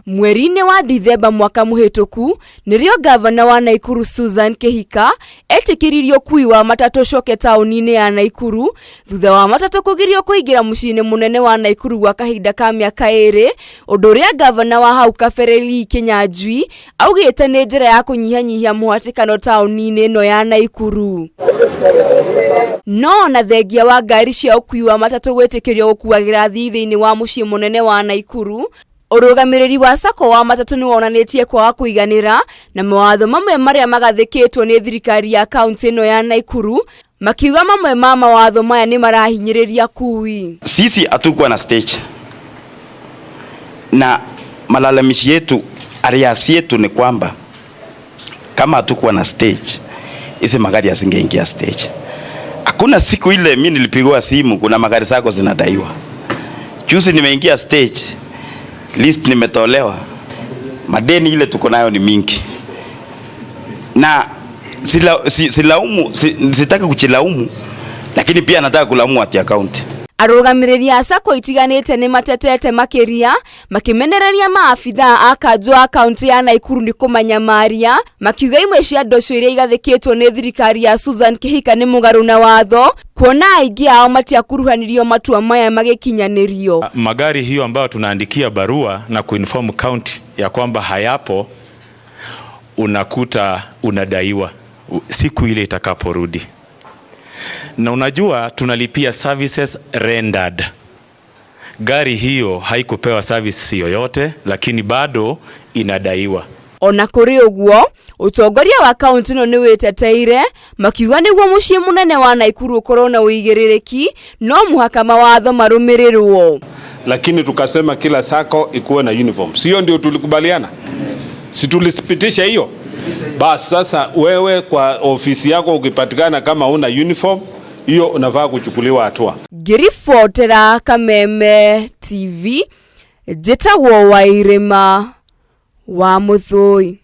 Mweri-inĩ wa Dithemba mwaka muhituku nirio gavana wa Naikuru Susan Kehika etikiririo kui wa matatu coke tauni-inĩ ya Naikuru thutha wa matatu kugirio kuingira muciĩ-inĩ munene wa Naikuru gwa kahinda ka miaka 2, undu uria gavana wa hau Kabereri Kinyanjui augite ni njira ya kunyihanyihia muhatikano tauni-inĩ ĩno ya Naikuru. No na thengia wa ngari cia ukui wa matatu gwitikirio gukuagira athii thĩinĩ wa muciĩ munene wa Naikuru, arugamiriri wa sacco wa matatu ni wonanitie kwa kuiganira na mawatho mamwe maria magathikitwo ni thirikari ya kaunti ĩno ya Naikuru, makiuga mamwe ma mawatho maya ni marahinyiriria kui. Sisi hatukuwa na stage na malalamishi yetu ariasi yetu ni kwamba kama hatukuwa na stage hizi magari yasingeingia stage. Hakuna siku ile mimi nilipigwa simu kuna magari zako zinadaiwa. Juzi nimeingia stage, list nimetolewa, madeni ile tuko nayo ni mingi. Na sitaki kuchilaumu, lakini pia nataka kulaumu ati account. Arugamiriri a sacco itiganite ni matetete makiria makimenereria maafitha a kanjo a kaunti ya Naikuru ni kumanyamaria, makiuga imwe cia ndoco iria igathikitwo ni thirikari ya Susan Kehika ni mugaru na watho, kuona aingi ao matiakuruhanirio matua maya magikinyanirio. Magari hiyo ambayo tunaandikia barua na kuinform county ya kwamba hayapo, unakuta unadaiwa siku ile itakaporudi. Na unajua tunalipia services rendered. Gari hiyo haikupewa service yoyote lakini bado inadaiwa. Ona kuri uguo, Atongoria wa kaunti no ni weteteire makiuga niguo muciĩ munene wa Naikuru korona uigiririki no muhaka mawatho marumirirwo. Lakini tukasema kila sacco ikuwe na uniform. Sio ndio tulikubaliana? Si tulisipitisha hiyo? Bas sasa wewe kwa ofisi yako ukipatikana kama una uniform, hiyo unafaa kuchukuliwa hatua. Girifotera Kameme TV, Jeta wo Wairima wa Muthoi.